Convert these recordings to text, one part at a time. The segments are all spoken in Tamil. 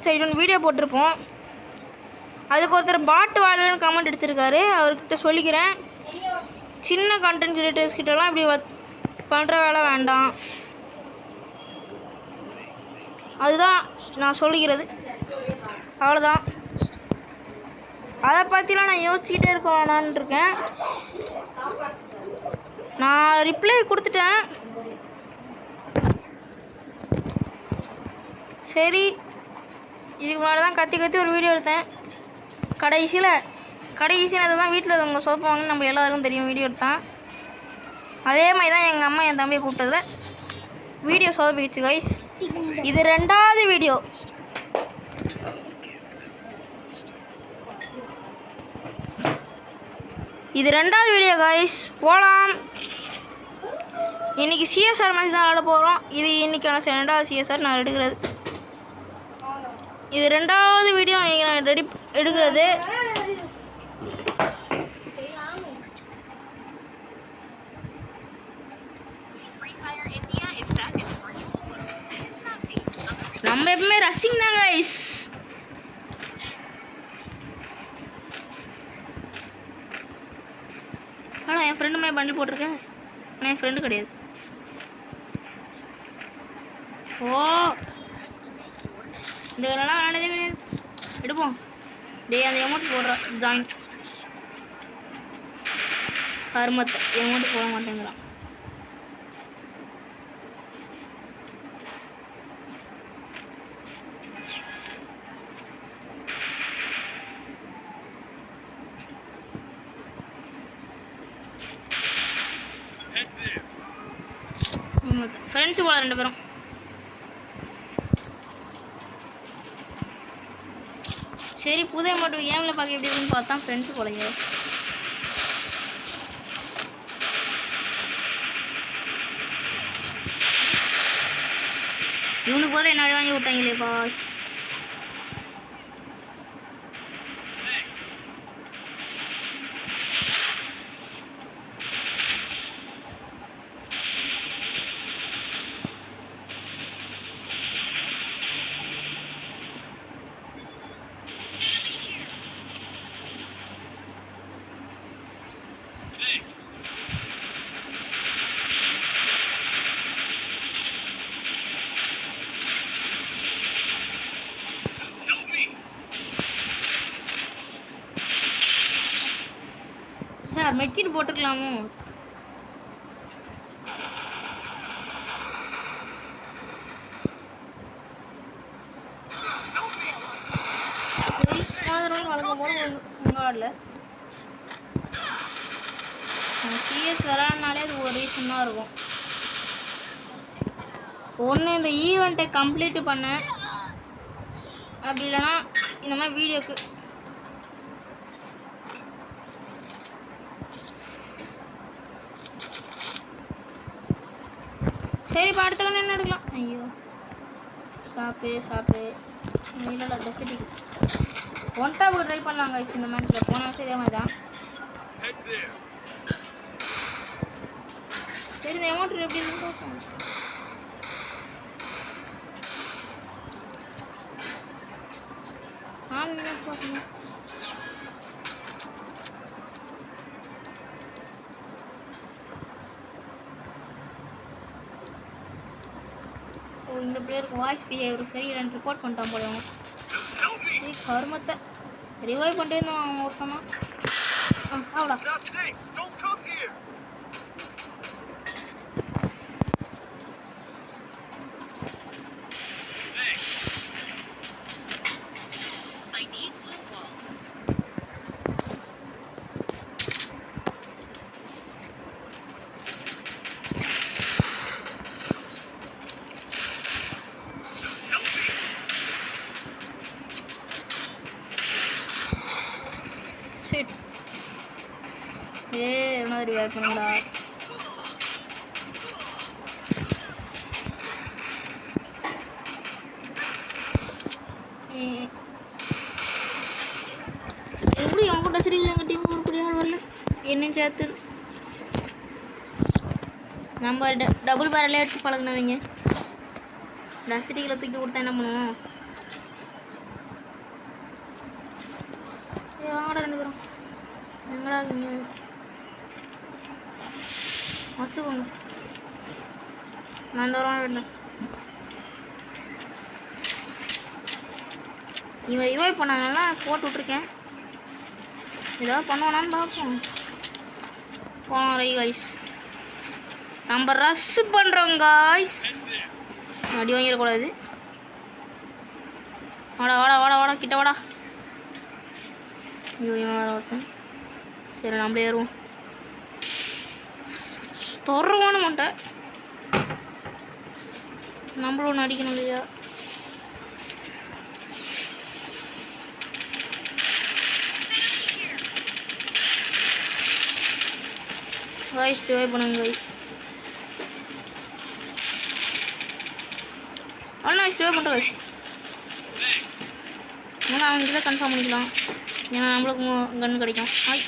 சைடுன்னு வீடியோ போட்டிருப்போம். அதுக்கு ஒருத்தர் பாட்டு வாழன்னு கமெண்ட் எடுத்திருக்காரு. அவர்கிட்ட சொல்லிக்கிறேன், சின்ன கண்டென்ட் கிரியேட்டர்ஸ் கிட்டலாம் இப்படி பண்ணுற வேலை வேண்டாம். அதுதான் நான் சொல்லிக்கிறது. அவ்வளோதான். அதை பற்றிலாம் நான் யோசிச்சுக்கிட்டே இருக்க வேணான்னு இருக்கேன். நான் ரிப்ளை கொடுத்துட்டேன். சரி, இதுக்கு முன்னாடி தான் கத்தி ஒரு வீடியோ எடுத்தேன். கடைசியில் அதை தான் வீட்டில் அவங்க சொதப்பாங்கன்னு நம்ம எல்லாருக்கும் தெரியும். வீடியோ எடுத்தேன். அதே மாதிரி தான் எங்கள் அம்மா என் தம்பியை கூப்பிட்டதில் வீடியோ சொதப்பிடுச்சு கைஸ். இது 2வது வீடியோ. கைஸ். போகலாம். இன்றைக்கி சிஎஸ்ஆர் மேட்ச் தான் விளாட போகிறோம். இது இன்றைக்கான 2வது சிஎஸ்ஆர் நான் எடுக்கிறது. இது 2வது வீடியோ இன்றைக்கி நான் எடுக்கிறது. நம்ம எப்பவுமே ரஷ்ஷிங் தான் கைஸ். ஆனால் என் ஃப்ரெண்டுமே பண்டில் போட்டிருக்கேன். ஆனால் என் ஃப்ரெண்டு கிடையாது. ஓ, இந்த இதெல்லாம் விளாண்டதே கிடையாது. எடுப்போம். அந்த அமௌண்ட் போடுற ஜாயின் கருமத்தை அமௌண்ட் போட மாட்டேங்கிறான். ஃப்ரெண்ட்ஸு போல 2 பேரும். சரி, புதிய மட்டும் கேமில் பார்க்க எப்படி இருக்குன்னு பார்த்தா ஃப்ரெண்ட்ஸு போலையே. இவனுக்கு போல என்ன வாங்கி விட்டாங்களே பாஸ். சார் மெட்கிட் போட்டுக்கலாமோ? வழக்கம் போது உங்கள் ஆடல சிஎஸ் விளாட்னாலே அது ஒரு ரீசன் தான் இருக்கும். ஒன்று இந்த ஈவெண்ட்டை கம்ப்ளீட் பண்ணேன், அப்படி இல்லைன்னா இந்த மாதிரி வீடியோக்கு. சரி, இப்போ அடுத்த கண்ணு என்ன எடுக்கலாம்? ஐயோ, சாப்பு இல்லைல்ல டெசிட்டி 1 டாப் ட்ரை பண்ணலாங்க இந்த மேட்ச்சில். போன வருஷம் இதே மாதிரி தான். சரி, இந்த அமௌண்ட் எப்படி இருக்குன்னு பார்ப்போம். பார்க்கணும். ஓ, இந்த பிளேயருக்கு வாய்ஸ் பிஹேவியர் சரியில்லைன்னு ரிப்போர்ட் பண்ணிட்டான் போல. கருமத்தை ரிவைவ் பண்ணிட்டே இருந்தான் அவன் ஒருத்தமா. சாவடா. மாதிரி வேர் பண்ணுங்கடா. எப்படி அவங்க டசரிங்க எங்கள் டீம் ஒரு பெரிய ஆள் வரல என்னன்னு சேர்த்து. நம்ம டபுள் பேரலே எடுத்து பழகினவங்க டசரிகளை தூக்கி கொடுத்தா என்ன பண்ணுவோம்? எங்கடா இருக்கீங்க? வச்சுக்கோங்க. நான் இந்த வாரம் விடணும். இவன் ரிவைவ் பண்ணாங்கன்னா போட்டு விட்ருக்கேன். ஏதாவது பண்ணுவானான்னு பார்ப்போம். போனோம் ரை காய்ஸ். நம்ம ரஷ் பண்ணுறோம் காய்ஸ். அடி வாங்கிடக்கூடாது. வாடா வாடா வாடா வாடா கிட்ட வாடா. ஐயோ இவன் வேறு ஒருத்தன். சரி நம்மளே ஏறுவோம். தொடரமான மாட்டை நம்மளும் ஒன்று அடிக்கணும் இல்லையா? காய்ஸ் ரிவைவ் பண்ணுங்க காய்ஸ். அவ்வளோ நாய்ஸ் ரிவைவ் பண்ணுற காய்ஸ். அதனால் அவங்ககிட்ட கன்ஃபார்ம் பண்ணிக்கலாம். ஏன்னா நம்மளுக்கு கன்று கிடைக்கும். ஆய்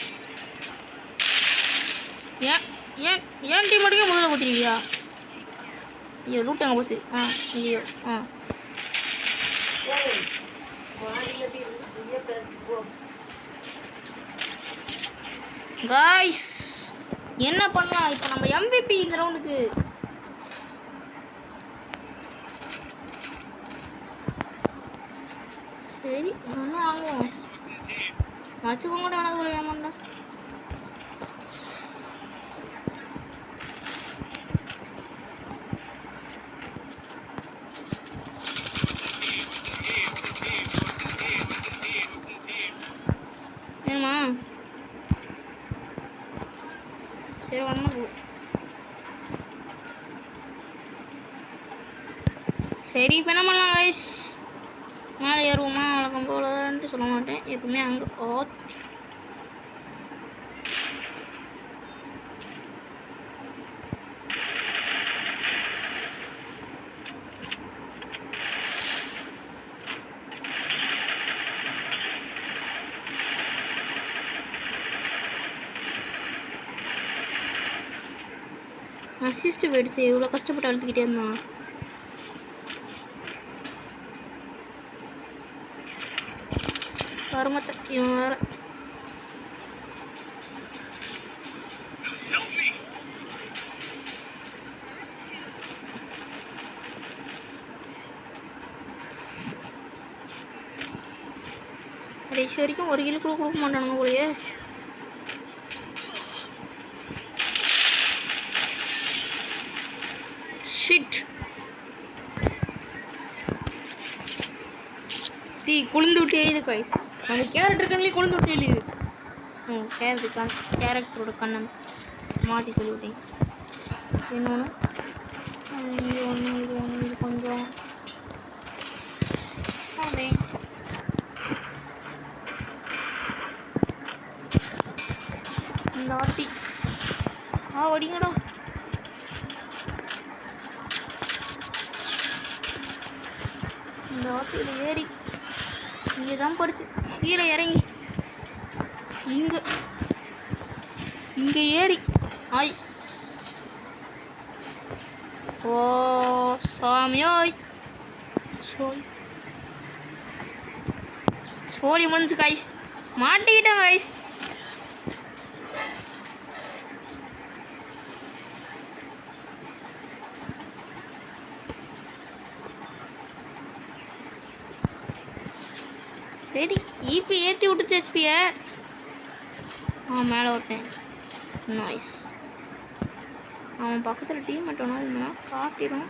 ஏன் ஏன் ஏன் டீம் மட்டும் முதல்ல ஊற்றிருவியா? ஐயோ ரூட் அங்கே போச்சு. ஐயோ காய்ஸ் என்ன பண்ணலாம் இப்போ நம்ம MVP இந்த ரவுண்டுக்கு? சரி ஒன்றும் வாங்குவோம். வச்சுக்கோங்க கூட எனக்கு ஒரு ஏமாண்டா. வேணுமா? சரி ஒன்று போ. சரி இப்போ என்ன பண்ணலாம் கைஸ்? மேலே ஏறுவோமா? வழக்கம் போலன்ட்டு சொல்ல மாட்டேன் எப்பவுமே. அங்கே அசிஸ்ட் போயிடுச்சு. இவ்வளோ கஷ்டப்பட்டு அழுத்திக்கிட்டே இருந்தான். வரமாட்ட இவன் வேற. கடைசி வரைக்கும் ஒரு கிலோ கூட கொடுக்க மாட்டானுங்க போலயே. ஷிட் தீ குளிந்து விட்டு எரியுது காய்ஸ். அந்த கேரக்டர் கண்ணிலே குளிந்து விட்டு எரியுது. கேரக்டரோட கண்ணை மாற்றி சொல்லிவிட்டேன். இன்னொன்று இது ஒன்று இது ஒன்று இது கொஞ்சம் அப்படியே இந்த வாட்டி வடிங்கடா. இந்த வாட்டியில் ஏறி இங்கே தான் படிச்சு கீழே இறங்கி இங்கே ஏறி ஆய் ஓ சாமியோய் சோழி முடிஞ்சு காய்ஸ். மாட்டிக்கிட்டேன் காய்ஸ். சரி ஈபி ஏற்றி விட்டுச்சு ஹெச்பியை. மேலே ஒருத்தன் நாய்ஸ். அவன் பக்கத்தில் டீம் மட்டும் இருந்தான் காட்டிடும்.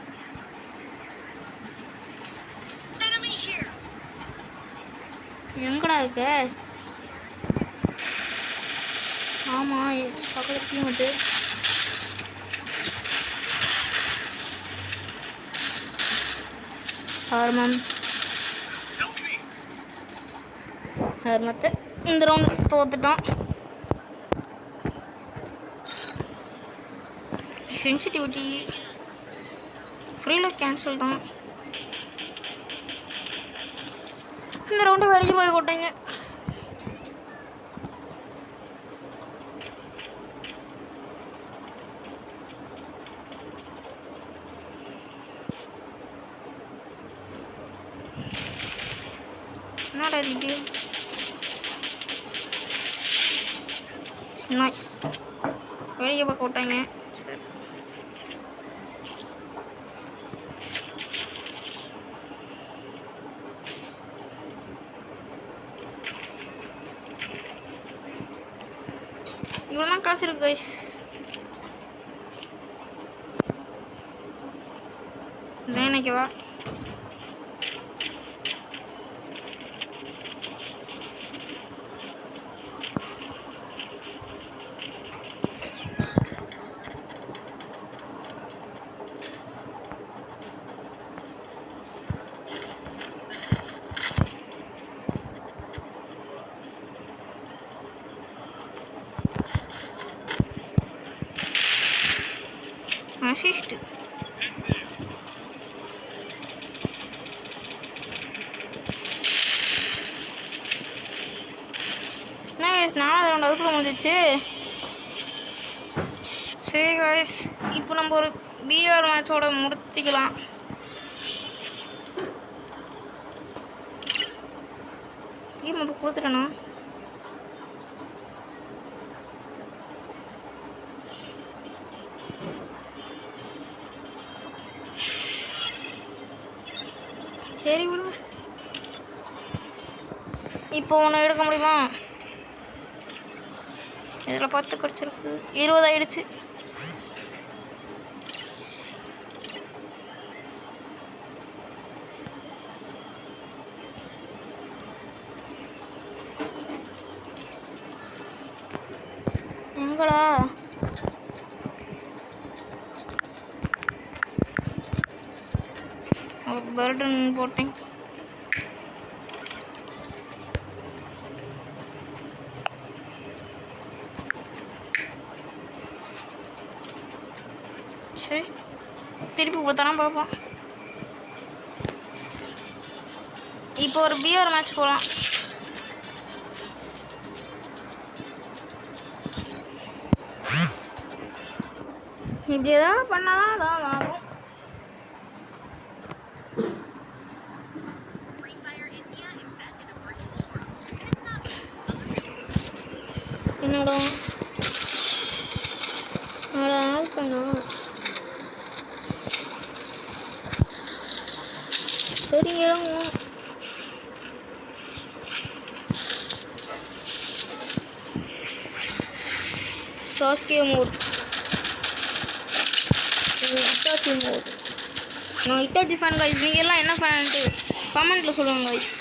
எங்கடா இருக்க? ஆமாம் பக்கத்தில் டீம் மட்டும். ஹர்மத்தை இந்த ரவுண்ட் தோத்துட்டான். சென்சிட்டிவிட்டி ஃப்ரீல கேன்சல் தான். இந்த ரவுண்டு வரைக்கும் போய் போட்டாங்க. என்னடா இது? நைஸ். வெளியே பார்க்க விட்டாங்க. சரி இவ்வளோ தான் காசு இருக்கு கைஸ். நினைக்கவா அசிஸ்ட் என்ன கைஸ் 4வது ரவுண்ட் அதுக்குள்ள முடிஞ்சிச்சு. சரி கைஸ் இப்போ நம்ம ஒரு பிஆர் மேட்சோட முடிச்சிக்கலாம். கேம் இப்போ கொடுத்துட்டேண்ணா. சரி விடுங்க. இப்போ ஒன்று எடுக்க முடியுமா? இதில் 10 கிடச்சிருக்கு. 20 ஆயிடுச்சு. எங்கடா பர்டன் போட்டேன். சரி திருப்பி கொடுத்தானா பார்ப்போம். இப்போ ஒரு பிஆர் மேட்ச் போகலாம். இப்படி ஏதாவது பண்ணாதான் அதான் ஆகும். என்னடா ஆள் பண்ணா சரி இறங்கும். சாஸ்கிய மோட் இட்டாச்சி மோட். நான் இட்டாச்சி ஃபேன் கைஸ். நீங்கள் எல்லாம் என்ன ஃபேன்ட்டு கமெண்ட்டில் சொல்லுவாங்க கைஸ்.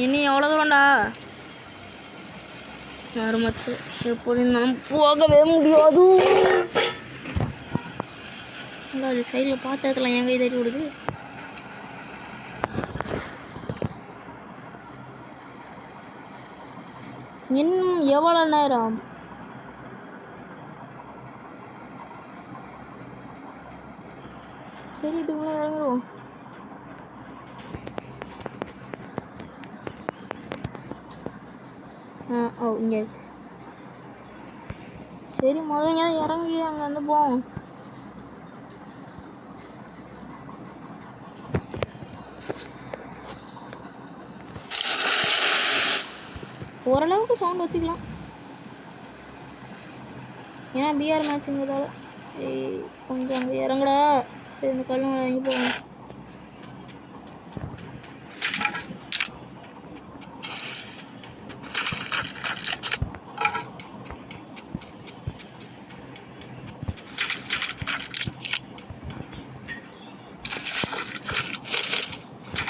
இனி எவ்வளோ தூரம்டா மருமத்து. எப்படி நான் போகவே முடியாது. அது சைடில் பார்த்ததுலாம் என் கை தட்டி விடுது. இன்னும் எவ்வளோ நேரம்? சரி இதுக்குள்ளே இறங்கிடுவோம். ஓ இங்கே இருக்கு. சரி முதல்ல இறங்கி அங்கே வந்து போவோம். ஓரளவுக்கு சவுண்ட் வச்சுக்கலாம். ஏன்னா பிஆர் மேட்சுங்கிறதால. கொஞ்சம் அங்கே இறங்குடா. சரி இந்த கல் மேலே இறங்கி போகணும்.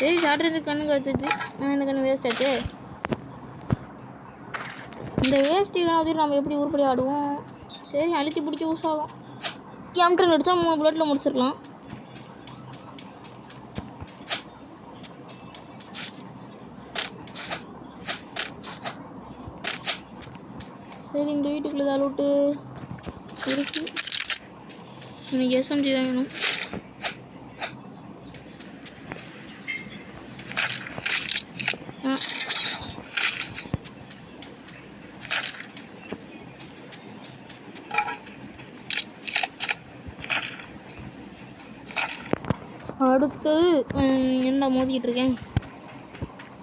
சரி சாட்டுறது கண்ணு கடுத்துச்சு. ஆனால் இந்த கண்ணு வேஸ்ட் ஆச்சு. இந்த வேஸ்ட்டு கண்ணை நம்ம எப்படி உருப்படி ஆடுவோம்? சரி அழுத்தி பிடிச்சி யூஸ் ஆகும். கேம்டன் அடித்தா 3 புல்லட்டில் முடிச்சிடலாம். சரி இந்த வீட்டுக்குள்ளே தான் லூட்டு இருக்கு. எனக்கு எஸ்எம்ஜி தான் வேணும். அடுத்தது என்ன மோதிக்கிட்டு இருக்கேன்,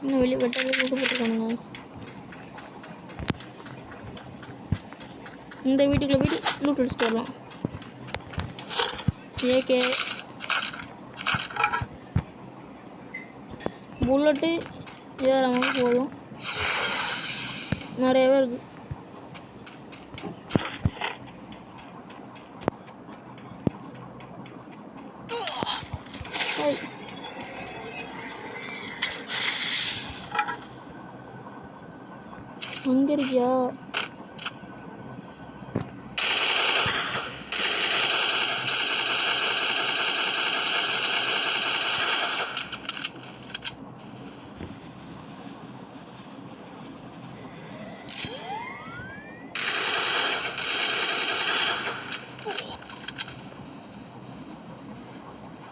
இன்னும் வெளியே வெட்டாவே போட்டுருக்கானுங்க. இந்த வீட்டுக்குள்ளே போய்ட்டு லூட் அடிச்சுட்டு வரலாம். ஏகே புல்லட்டு ஏறாமல் போதும், நிறையவே இருக்குது. அங்கே இருக்கியா?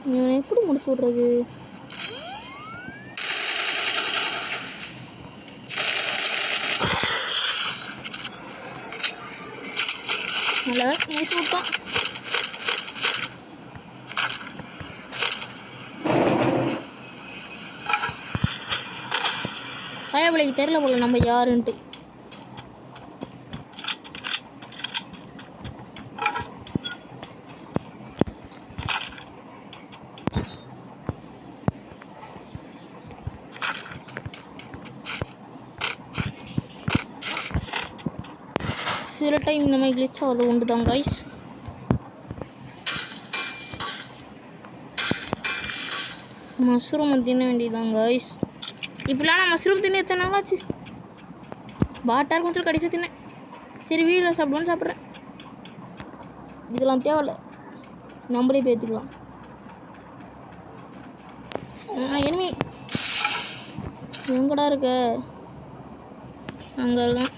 இவனை எப்படி முடிச்சு விட்றது? நல்லா முடிச்சு விட்டான். பயபிள்ளைக்கு தெரியல போல நம்ம யாருன்ட்டு. சில டைம் இந்த மாதிரி கிளிச் ஆகுது உண்டு தான் கைஸ். மஷ்ரூம் தின்ன வேண்டியதுதான் கைஸ். இப்படிலாம் நான் மஷ்ரூம் தின்ன எத்தனை நாளாச்சு? பாட்டார் கொஞ்சம் கடிச்சு தின்னேன். சரி வீட்டில் சாப்பிடுவோன்னு சாப்பிட்றேன். இதெல்லாம் தேவையில்ல, நம்மளே பேத்துக்கலாம். எனிமி எங்கடா இருக்க? அங்கே இருக்கான்.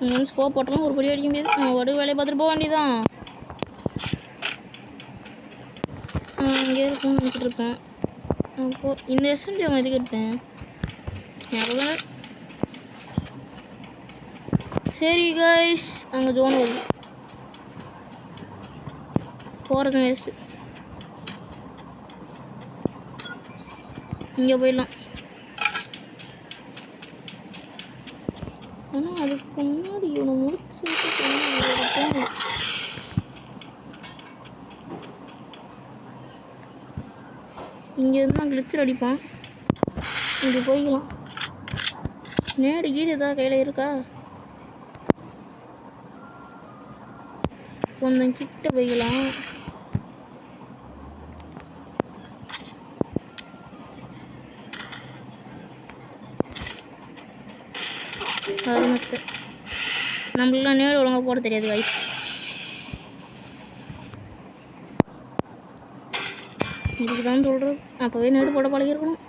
அங்கே வந்து ஸ்கோப் போட்டாலும் ஒரு படி அடிக்க முடியாது. நம்ம வடு வேலையை பார்த்துட்டு போக வேண்டியதான். அங்கே இருக்கும் நினச்சிட்டு இருப்பேன். அப்போது இந்த எஸ்எம்ஜி அவன் எதுக்கு எடுத்தேன் ஞாபகம். சரி கைஸ், அங்கே ஜோன் வருது, போகிறது வேஸ்ட்டு. இங்கே போயிடலாம். ஆனால் அதுக்கு முன்னாடி இவனை முடிச்சு இங்கே இருந்தால் கிளிச்சர் அடிப்பான். இங்கே போய்க்கலாம். நேடு கீடு ஏதாவது கையில் இருக்கா? கொஞ்சம் கிட்ட போய்க்கலாம். நம்மளாம் நேடு ஒழுங்காக போட தெரியாது கைஸ். இதுக்கு தான் சொல்கிறது, அப்போவே நேடு போட பழகிருக்கணும்.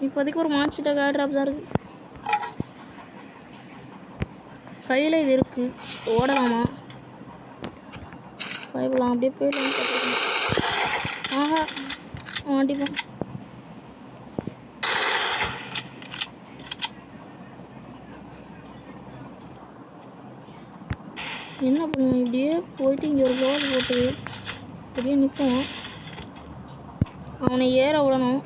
இப்போதைக்கு ஒரு மார்க்ஷீட்டை கார்ட்ராப் தான் இருக்குது கையில். இது இருக்குது, ஓடலாமா? பயப்படலாம், அப்படியே போயிடலாம். ஆஹா மாட்டிப்போம். என்ன பண்ணுவேன்? இப்படியே போயிட்டு இங்கே ஒரு ரோடு போட்டு அப்படியே நிற்போம். அவனை ஏற விடணும்.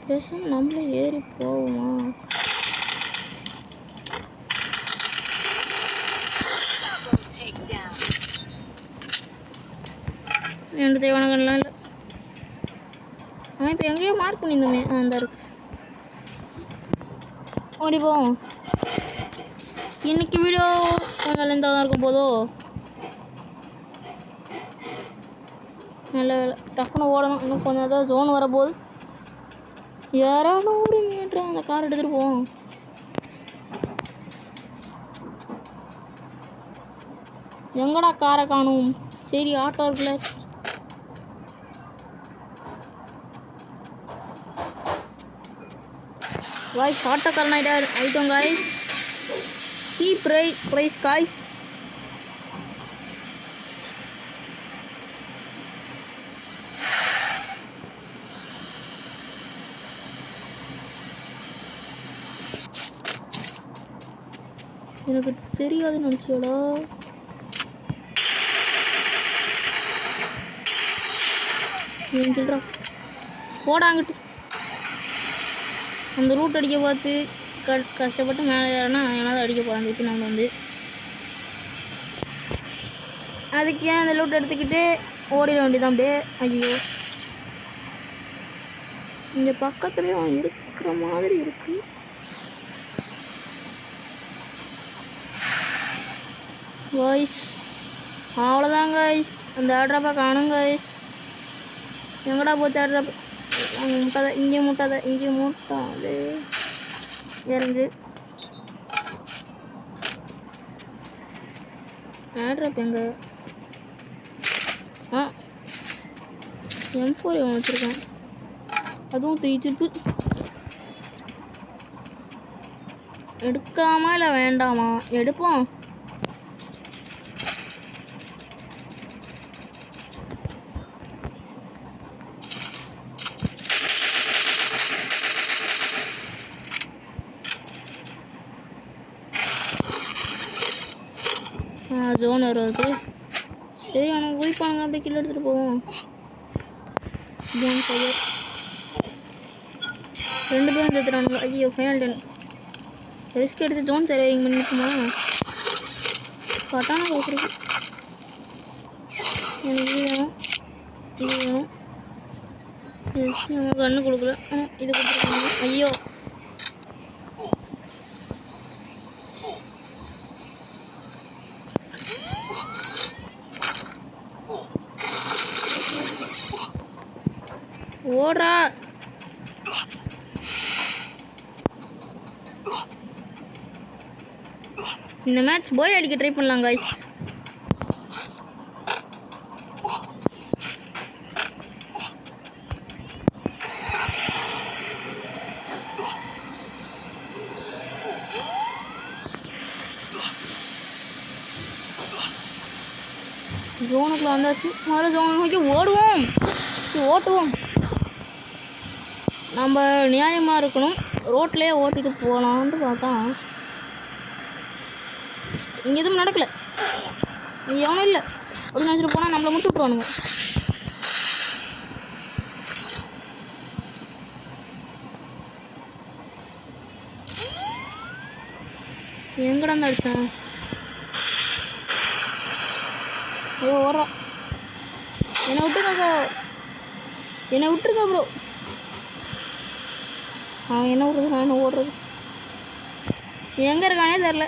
பேசாமல் நம்மளே ஏறி போவோமா? ரெண்டு தேவனகன்லாம் இல்லை. அவன் இப்போ எங்கேயோ மார்க் பண்ணியிருந்தோமே, அந்த இருக்கு. ஓடிப்போம். இன்னைக்கு வீடியோ கொஞ்சம் லெந்தாக தான் இருக்கும் போதோ. நல்ல வேலை, டக்குன்னு ஓடணும். இன்னும் கொஞ்சம் தான் ஜோன் வரப்போகுது. 200 மீட்டர் அந்த கார் எடுத்துகிட்டு போவோம். எங்கடா காரை காணும்? சரி ஆட்டோ இருக்குல்ல. வாய்ஸ் ஆட்டோ காரன் item guys. Cheap price guys. எனக்கு தெரியாதுன்னு நினச்சியோடா. இவன் கில்றா போடாங்கிட்டு. அந்த ரூட் அடிக்க பார்த்து கஷ்டப்பட்டு மேலே ஏறனா என்னால் அடிக்க போகிறான் இப்போ நம்ம வந்து. அதுக்கு ஏன் அந்த லூட் எடுத்துக்கிட்டு ஓடிட வேண்டியதான் அப்படியே. ஐயோ இங்கே பக்கத்துலேயே அவன் இருக்கிற மாதிரி இருக்கு. காய்ஸ் அவ்வளோதான் காய்ஸ். அந்த ஆட்ராப்பா காணும் காய்ஸ். எங்கடா போச்சு ஆட்ராப்பா? அங்கே முட்டாத, இங்கே முட்டாத, இங்கே முட்டாது. இறங்கு ஆட்ராப் எங்க? M4 எவன் வச்சுருக்கான்? அதுவும் 3 சிப்பு. எடுக்கலாமா இல்லை வேண்டாமா? எடுப்போம். ஜோன் வருது. சரி அவனுக்கு குதிப்பானுங்க, அப்படியே கில் எடுத்துகிட்டு போவோம். ஜோன் ஃபயர் 2 பேரும் எடுத்துட்டானுங்க. ஐயோ ஃபைனல் 10. ரிஸ்க் எடுத்து ஜோன் சர்வைவிங் பண்ணிக்குமா? கட்டான கொடுக்குறது. எனக்கு இது வேணும், இது வேணும். நம்ம கண்ணு கொடுக்கல, இது கொடுத்துருக்காங்க. ஐயோ ஓடுறா. இந்த மேட்ச் போய் அடிக்க ட்ரை பண்ணலாம் காய்ஸ். ஜோனுக்குள்ள வந்தாச்சு. முதல்ல ஜோன் நோக்கி ஓடுவோம், ஓட்டுவோம். நம்ம நியாயமாக இருக்கணும். ரோட்லேயே ஓட்டிட்டு போகலான்ட்டு பார்த்தா இங்கே எதுவும் நடக்கலை. இங்கே எவனும் இல்லை அப்படின்னு நினச்சிட்டு போனால் நம்மளை முடிச்சு விட்ருவானுங்க. எங்கடா தான் அடித்தேன்? ஐயோ ஓடுறா. என்னை விட்டுருக்கா, என்னை விட்டுருக்கா ப்ரோ. அவன் என்ன விடுறது, நான் என்ன ஓடுறது? எங்கே இருக்கானே தெரில.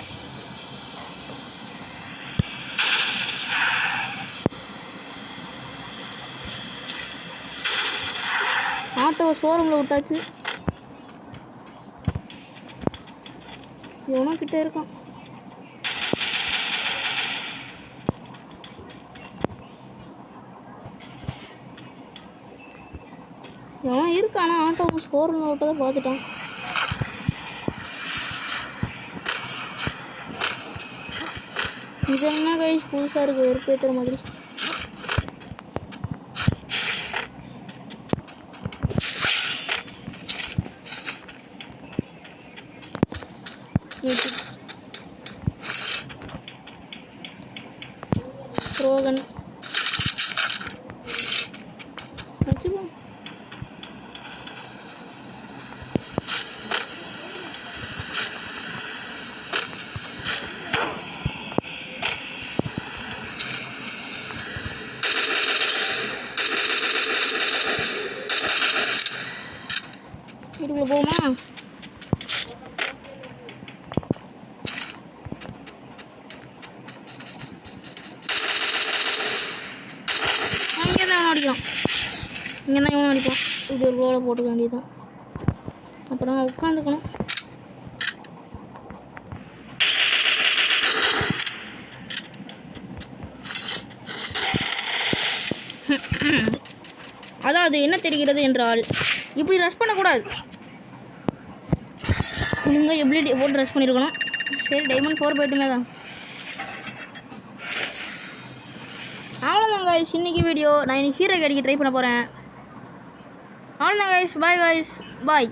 ஆட்டோ ஷோரூமில் விட்டாச்சு. எவனோ கிட்டே இருக்கான். எவனோ இருக்கானா ஆட்டோ ஷோரூமில் விட்டதை பார்த்துட்டான். இது என்ன கைஸ் புதுசாக இருக்குது, வெறுப்பேற்றுற மாதிரி. ரோகன் வச்சுப்போம். வீட்டுக்குள்ளே போகுமா? இங்கே தான் அடிக்கலாம், இங்கே தான் இவனும் அடிக்கலாம். இப்படி ஒரு ரோலை போட்டுக்க வேண்டியதுதான். அப்புறம் உட்காந்துக்கணும். அதாவது என்ன தெரிகிறது என்றால் இப்படி ரஷ் பண்ணக்கூடாது. ஒழுங்காக எபிலிட்டி போட்டு ரஷ் பண்ணியிருக்கணும். சரி டைமண்ட் 4 போய்ட்டுமே தான். அவ்வளோதான் காய்ஸ் இன்றைக்கி வீடியோ. நான் இன்றைக்கி ஹீரோ அடிக்க ட்ரை பண்ண போகிறேன். அவ்வளோதான் காய்ஸ், பாய் காய்ஸ், பாய்.